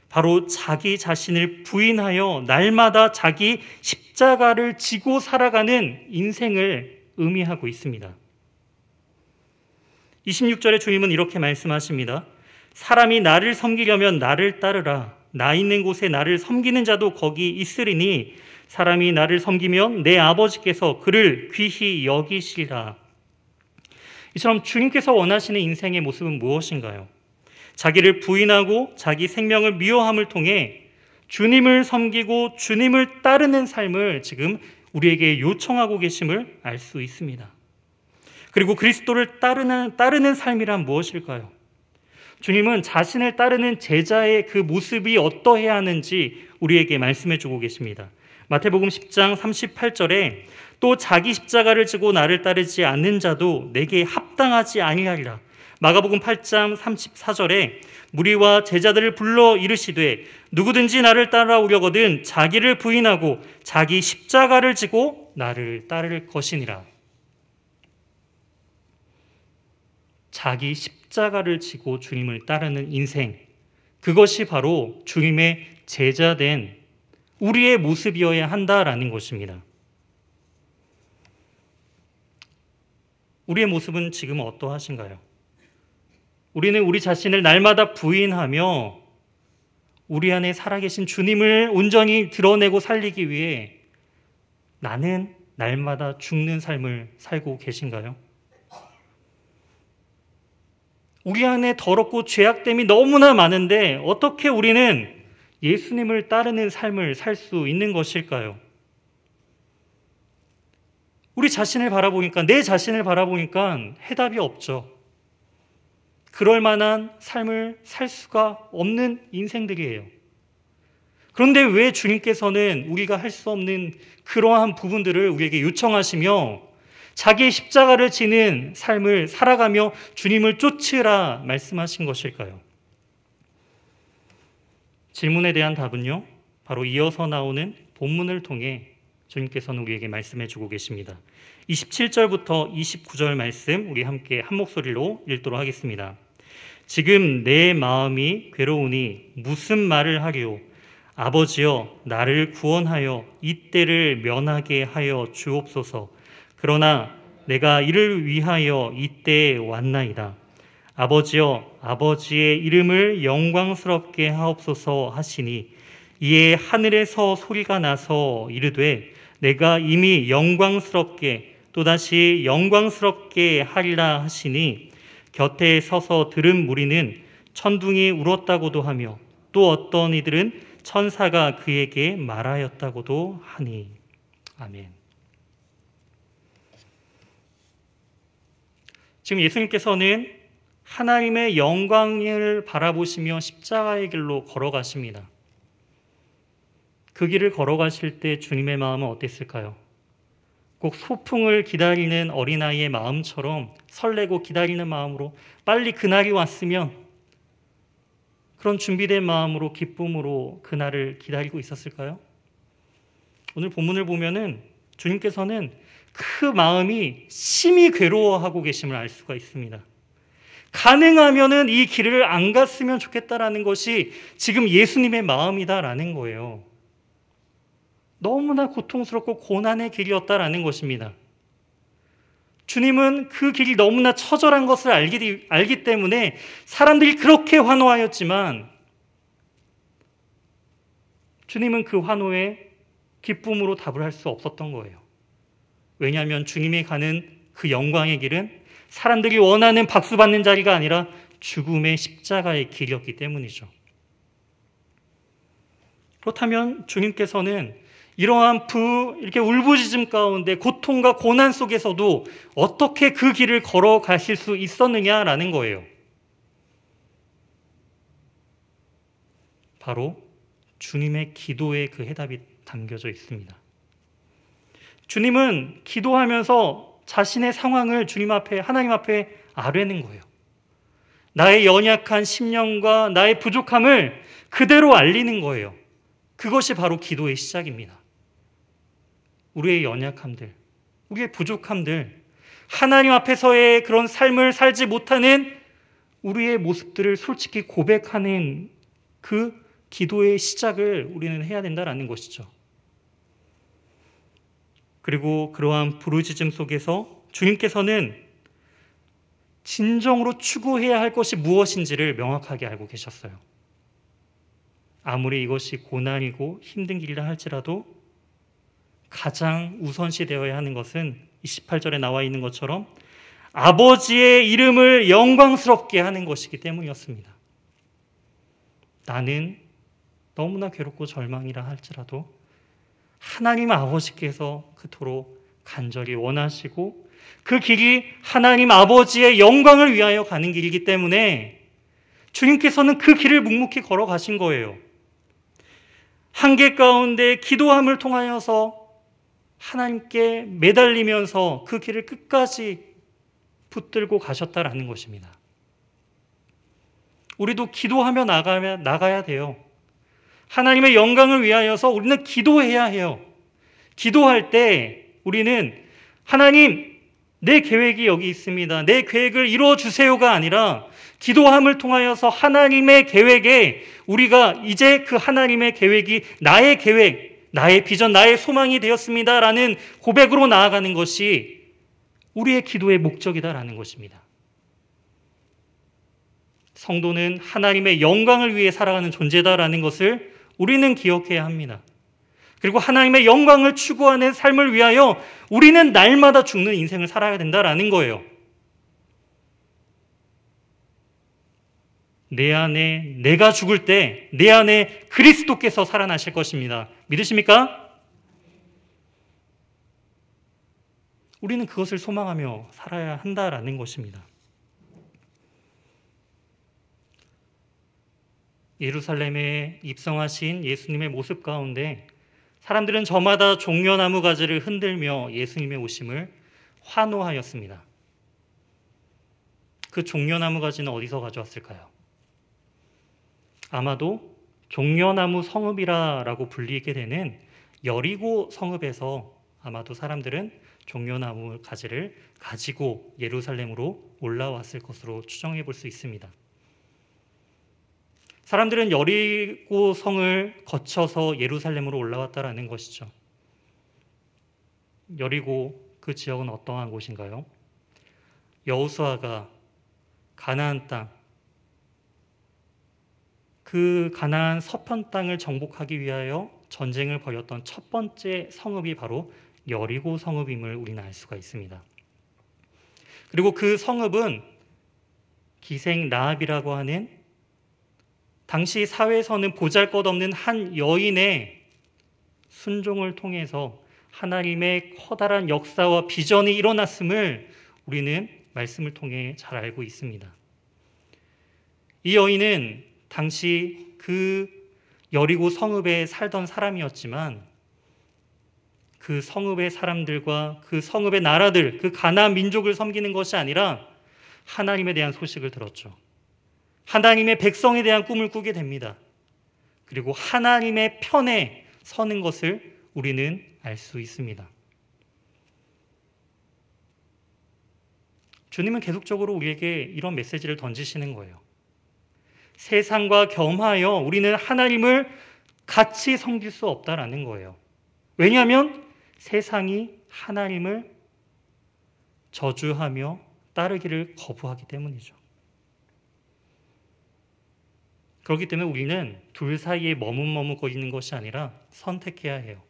바로 자기 자신을 부인하여 날마다 자기 십자가를 지고 살아가는 인생을 의미하고 있습니다. 26절에 주님은 이렇게 말씀하십니다. 사람이 나를 섬기려면 나를 따르라. 나 있는 곳에 나를 섬기는 자도 거기 있으리니 사람이 나를 섬기면 내 아버지께서 그를 귀히 여기시리라. 이처럼 주님께서 원하시는 인생의 모습은 무엇인가요? 자기를 부인하고 자기 생명을 미워함을 통해 주님을 섬기고 주님을 따르는 삶을 지금 우리에게 요청하고 계심을 알 수 있습니다. 그리고 그리스도를 따르는 삶이란 무엇일까요? 주님은 자신을 따르는 제자의 그 모습이 어떠해야 하는지 우리에게 말씀해 주고 계십니다. 마태복음 10장 38절에 또 자기 십자가를 지고 나를 따르지 않는 자도 내게 합당하지 아니하리라. 마가복음 8장 34절에 무리와 제자들을 불러 이르시되 누구든지 나를 따라오려거든 자기를 부인하고 자기 십자가를 지고 나를 따를 것이니라. 자기 십자가를 지고 주님을 따르는 인생, 그것이 바로 주님의 제자된 우리의 모습이어야 한다라는 것입니다. 우리의 모습은 지금 어떠하신가요? 우리는 우리 자신을 날마다 부인하며 우리 안에 살아계신 주님을 온전히 드러내고 살리기 위해 나는 날마다 죽는 삶을 살고 계신가요? 우리 안에 더럽고 죄악됨이 너무나 많은데 어떻게 우리는 예수님을 따르는 삶을 살 수 있는 것일까요? 우리 자신을 바라보니까, 내 자신을 바라보니까 해답이 없죠. 그럴 만한 삶을 살 수가 없는 인생들이에요. 그런데 왜 주님께서는 우리가 할 수 없는 그러한 부분들을 우리에게 요청하시며 자기의 십자가를 지는 삶을 살아가며 주님을 쫓으라 말씀하신 것일까요? 질문에 대한 답은요, 바로 이어서 나오는 본문을 통해 주님께서는 우리에게 말씀해 주고 계십니다. 27절부터 29절 말씀 우리 함께 한 목소리로 읽도록 하겠습니다. 지금 내 마음이 괴로우니 무슨 말을 하리요? 아버지여 나를 구원하여 이 때를 면하게 하여 주옵소서. 그러나 내가 이를 위하여 이때에 왔나이다. 아버지여 아버지의 이름을 영광스럽게 하옵소서 하시니 이에 하늘에서 소리가 나서 이르되 내가 이미 영광스럽게 또다시 영광스럽게 하리라 하시니 곁에 서서 들은 무리는 천둥이 울었다고도 하며 또 어떤 이들은 천사가 그에게 말하였다고도 하니. 아멘. 지금 예수님께서는 하나님의 영광을 바라보시며 십자가의 길로 걸어가십니다. 그 길을 걸어가실 때 주님의 마음은 어땠을까요? 꼭 소풍을 기다리는 어린아이의 마음처럼 설레고 기다리는 마음으로 빨리 그날이 왔으면 그런 준비된 마음으로 기쁨으로 그날을 기다리고 있었을까요? 오늘 본문을 보면은 주님께서는 그 마음이 심히 괴로워하고 계심을 알 수가 있습니다. 가능하면은 이 길을 안 갔으면 좋겠다라는 것이 지금 예수님의 마음이다라는 거예요. 너무나 고통스럽고 고난의 길이었다라는 것입니다. 주님은 그 길이 너무나 처절한 것을 알기 때문에 사람들이 그렇게 환호하였지만 주님은 그 환호에 기쁨으로 답을 할 수 없었던 거예요. 왜냐하면 주님이 가는 그 영광의 길은 사람들이 원하는 박수 받는 자리가 아니라 죽음의 십자가의 길이었기 때문이죠. 그렇다면 주님께서는 이러한 이렇게 울부짖음 가운데 고통과 고난 속에서도 어떻게 그 길을 걸어가실 수 있었느냐라는 거예요. 바로 주님의 기도에 그 해답이 담겨져 있습니다. 주님은 기도하면서 자신의 상황을 주님 앞에, 하나님 앞에 아뢰는 거예요. 나의 연약한 심령과 나의 부족함을 그대로 알리는 거예요. 그것이 바로 기도의 시작입니다. 우리의 연약함들, 우리의 부족함들, 하나님 앞에서의 그런 삶을 살지 못하는 우리의 모습들을 솔직히 고백하는 그 기도의 시작을 우리는 해야 된다는 것이죠. 그리고 그러한 부르짖음 속에서 주님께서는 진정으로 추구해야 할 것이 무엇인지를 명확하게 알고 계셨어요. 아무리 이것이 고난이고 힘든 길이라 할지라도 가장 우선시 되어야 하는 것은 28절에 나와 있는 것처럼 아버지의 이름을 영광스럽게 하는 것이기 때문이었습니다. 나는 너무나 괴롭고 절망이라 할지라도 하나님 아버지께서 그토록 간절히 원하시고 그 길이 하나님 아버지의 영광을 위하여 가는 길이기 때문에 주님께서는 그 길을 묵묵히 걸어가신 거예요. 한계 가운데 기도함을 통하여서 하나님께 매달리면서 그 길을 끝까지 붙들고 가셨다라는 것입니다. 우리도 기도하며 나가야 돼요. 하나님의 영광을 위하여서 우리는 기도해야 해요. 기도할 때 우리는 하나님, 내 계획이 여기 있습니다. 내 계획을 이루어 주세요가 아니라 기도함을 통하여서 하나님의 계획에 우리가 이제 그 하나님의 계획이 나의 계획, 나의 비전, 나의 소망이 되었습니다라는 고백으로 나아가는 것이 우리의 기도의 목적이다라는 것입니다. 성도는 하나님의 영광을 위해 살아가는 존재다라는 것을 우리는 기억해야 합니다. 그리고 하나님의 영광을 추구하는 삶을 위하여 우리는 날마다 죽는 인생을 살아야 된다라는 거예요. 내 안에 내가 죽을 때 내 안에 그리스도께서 살아나실 것입니다. 믿으십니까? 우리는 그것을 소망하며 살아야 한다라는 것입니다. 예루살렘에 입성하신 예수님의 모습 가운데 사람들은 저마다 종려나무 가지를 흔들며 예수님의 오심을 환호하였습니다. 그 종려나무 가지는 어디서 가져왔을까요? 아마도 종려나무 성읍이라고 불리게 되는 여리고 성읍에서 아마도 사람들은 종려나무 가지를 가지고 예루살렘으로 올라왔을 것으로 추정해 볼 수 있습니다. 사람들은 여리고 성을 거쳐서 예루살렘으로 올라왔다라는 것이죠. 여리고 그 지역은 어떠한 곳인가요? 여호수아가 가나안 땅, 그 가나안 서편 땅을 정복하기 위하여 전쟁을 벌였던 첫 번째 성읍이 바로 여리고 성읍임을 우리는 알 수가 있습니다. 그리고 그 성읍은 기생 라합이라고 하는 당시 사회에서는 보잘것없는 한 여인의 순종을 통해서 하나님의 커다란 역사와 비전이 일어났음을 우리는 말씀을 통해 잘 알고 있습니다. 이 여인은 당시 그 여리고 성읍에 살던 사람이었지만 그 성읍의 사람들과 그 성읍의 나라들, 그 가나안 민족을 섬기는 것이 아니라 하나님에 대한 소식을 들었죠. 하나님의 백성에 대한 꿈을 꾸게 됩니다. 그리고 하나님의 편에 서는 것을 우리는 알 수 있습니다. 주님은 계속적으로 우리에게 이런 메시지를 던지시는 거예요. 세상과 겸하여 우리는 하나님을 같이 섬길 수 없다라는 거예요. 왜냐하면 세상이 하나님을 저주하며 따르기를 거부하기 때문이죠. 그렇기 때문에 우리는 둘 사이에 머뭇머뭇거리는 것이 아니라 선택해야 해요.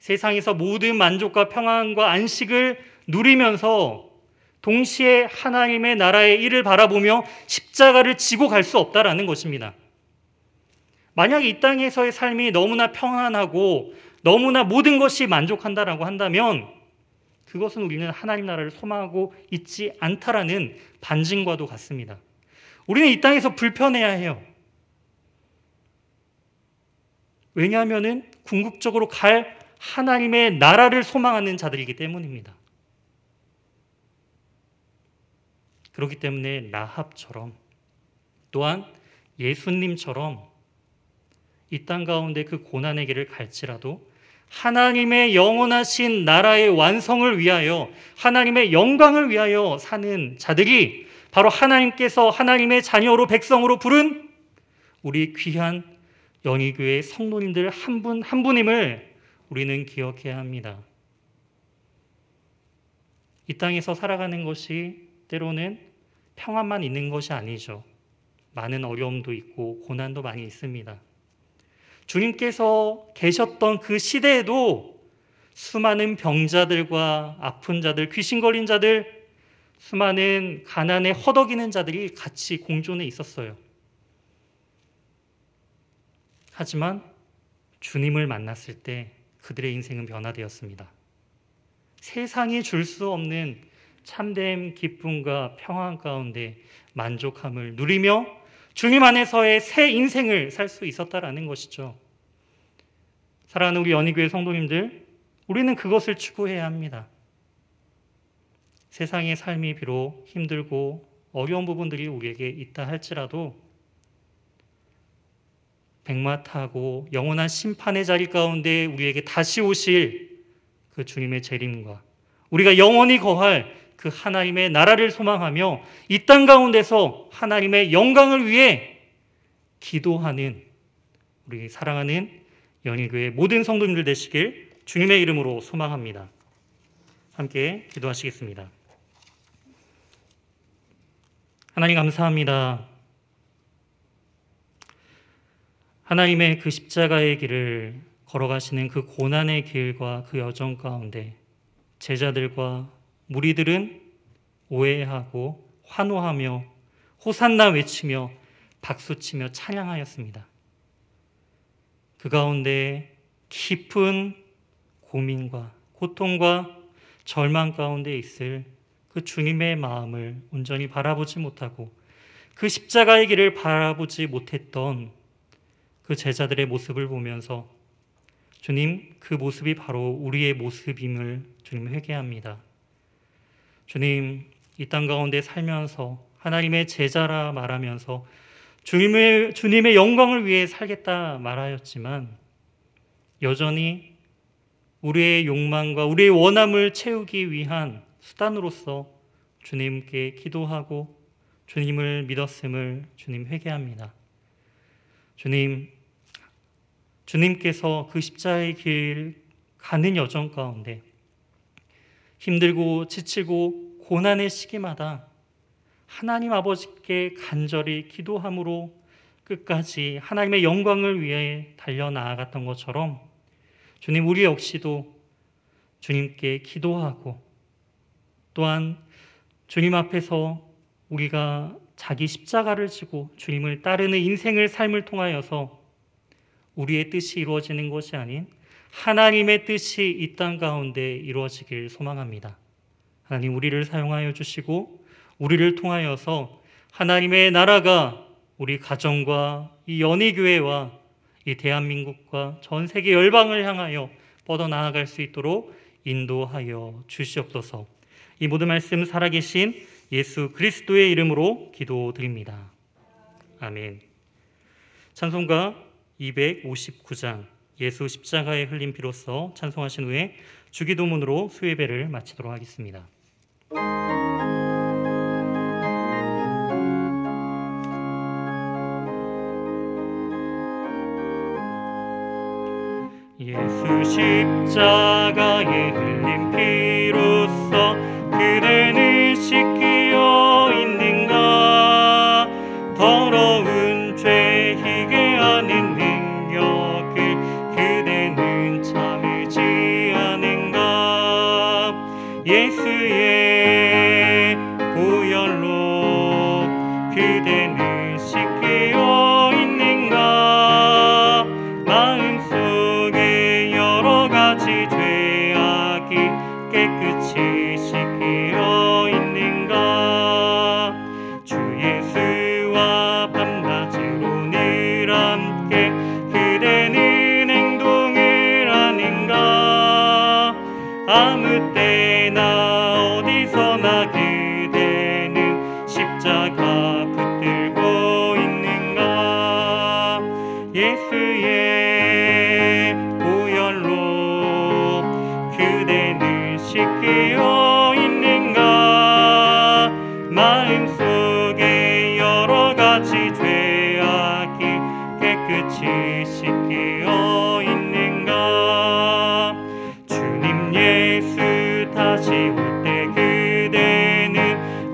세상에서 모든 만족과 평안과 안식을 누리면서 동시에 하나님의 나라의 일을 바라보며 십자가를 지고 갈 수 없다라는 것입니다. 만약 이 땅에서의 삶이 너무나 평안하고 너무나 모든 것이 만족한다라고 한다면 그것은 우리는 하나님 나라를 소망하고 있지 않다라는 반증과도 같습니다. 우리는 이 땅에서 불편해야 해요. 왜냐하면 궁극적으로 갈 하나님의 나라를 소망하는 자들이기 때문입니다. 그렇기 때문에 라합처럼 또한 예수님처럼 이 땅 가운데 그 고난의 길을 갈지라도 하나님의 영원하신 나라의 완성을 위하여 하나님의 영광을 위하여 사는 자들이 바로 하나님께서 하나님의 자녀로 백성으로 부른 우리 귀한 연희교회 성도님들 한 분 한 분임을 우리는 기억해야 합니다. 이 땅에서 살아가는 것이 때로는 평안만 있는 것이 아니죠. 많은 어려움도 있고 고난도 많이 있습니다. 주님께서 계셨던 그 시대에도 수많은 병자들과 아픈 자들, 귀신 걸린 자들, 수많은 가난에 허덕이는 자들이 같이 공존해 있었어요. 하지만 주님을 만났을 때 그들의 인생은 변화되었습니다. 세상이 줄 수 없는 참된 기쁨과 평안 가운데 만족함을 누리며 주님 안에서의 새 인생을 살 수 있었다라는 것이죠. 사랑하는 우리 연희교회 성도님들, 우리는 그것을 추구해야 합니다. 세상의 삶이 비록 힘들고 어려운 부분들이 우리에게 있다 할지라도 백마타고 영원한 심판의 자리 가운데 우리에게 다시 오실 그 주님의 재림과 우리가 영원히 거할 그 하나님의 나라를 소망하며 이 땅 가운데서 하나님의 영광을 위해 기도하는 우리 사랑하는 연희교회 모든 성도님들 되시길 주님의 이름으로 소망합니다. 함께 기도하시겠습니다. 하나님 감사합니다. 하나님의 그 십자가의 길을 걸어가시는 그 고난의 길과 그 여정 가운데 제자들과 무리들은 오해하고 환호하며 호산나 외치며 박수치며 찬양하였습니다. 그 가운데 깊은 고민과 고통과 절망 가운데 있을 그 주님의 마음을 온전히 바라보지 못하고 그 십자가의 길을 바라보지 못했던 그 제자들의 모습을 보면서 주님, 그 모습이 바로 우리의 모습임을 주님 회개합니다. 주님, 이 땅 가운데 살면서 하나님의 제자라 말하면서 주님의 영광을 위해 살겠다 말하였지만 여전히 우리의 욕망과 우리의 원함을 채우기 위한 수단으로서 주님께 기도하고 주님을 믿었음을 주님 회개합니다. 주님께서 그 십자가의 길 가는 여정 가운데 힘들고 지치고 고난의 시기마다 하나님 아버지께 간절히 기도함으로 끝까지 하나님의 영광을 위해 달려나아갔던 것처럼 주님, 우리 역시도 주님께 기도하고 또한 주님 앞에서 우리가 자기 십자가를 지고 주님을 따르는 인생을 삶을 통하여서 우리의 뜻이 이루어지는 것이 아닌 하나님의 뜻이 이 땅 가운데 이루어지길 소망합니다. 하나님, 우리를 사용하여 주시고 우리를 통하여서 하나님의 나라가 우리 가정과 이 연희교회와 이 대한민국과 전 세계 열방을 향하여 뻗어나아갈 수 있도록 인도하여 주시옵소서. 이 모든 말씀 살아계신 예수 그리스도의 이름으로 기도드립니다. 아멘. 찬송가 259장 예수 십자가의 흘린 피로써 찬송하신 후에 주기도문으로 수예배를 마치도록 하겠습니다. 예수 십자가의 흘린 피로써 그대는 씻기어 있는가? 더러운 죄 희게 하는 능력을 그대는 참을지 않은가? 예수의 보혈로 그대는 씻기어 있는가? 마음속에 여러 가지 죄악이 깨끗이 씻기어 있는가? 주 예수와 밤낮으로 늘 함께 그대는 행동을 하는가? 아무 때나 어디서나 그대는 십자가 붙들고 있는가? 예수의 보혈로 그대는 씻기어 있는가? 마음속에 여러 가지 죄악이 깨끗이 씻기어 있는가? 주님 예수 다시 올 때 그대는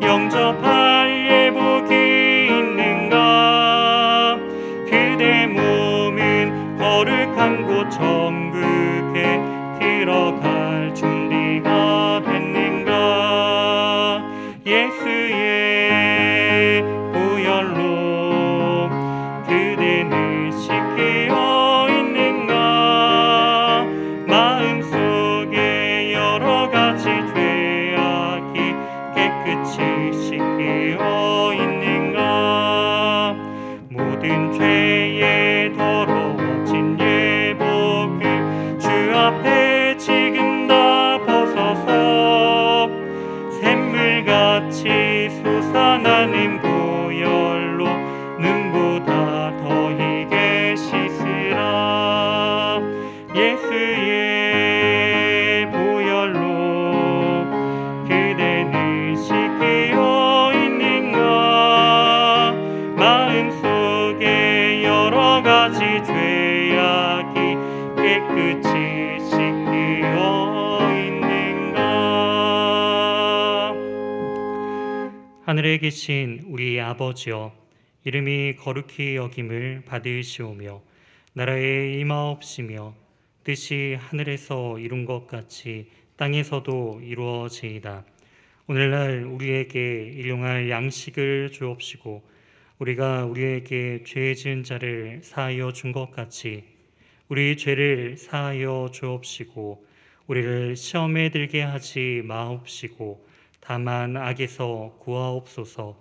영접할 예복이 있는가? 그대 몸은 거룩한 곳 천국에 들어가 모든 죄에 더러워진 예복을 주 앞에 지금 다 벗어서 샘물같이 솟아나는 보혈로 눈보다 더 희게 씻으라. 예수의 보혈로 그대는 씻겨 있는가? 마음속에 여러 가지 죄악이 깨끗이 씻겨 있는가? 하늘에 계신 우리 아버지여, 이름이 거룩히 여김을 받으시오며 나라에 임하옵시며 뜻이 하늘에서 이룬 것 같이 땅에서도 이루어지이다. 오늘날 우리에게 일용할 양식을 주옵시고 우리가 우리에게 죄 지은 자를 사하여 준 것 같이 우리 죄를 사하여 주옵시고 우리를 시험에 들게 하지 마옵시고 다만 악에서 구하옵소서.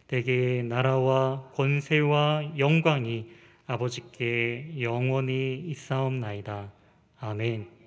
대개 나라와 권세와 영광이 아버지께 영원히 있사옵나이다. 아멘.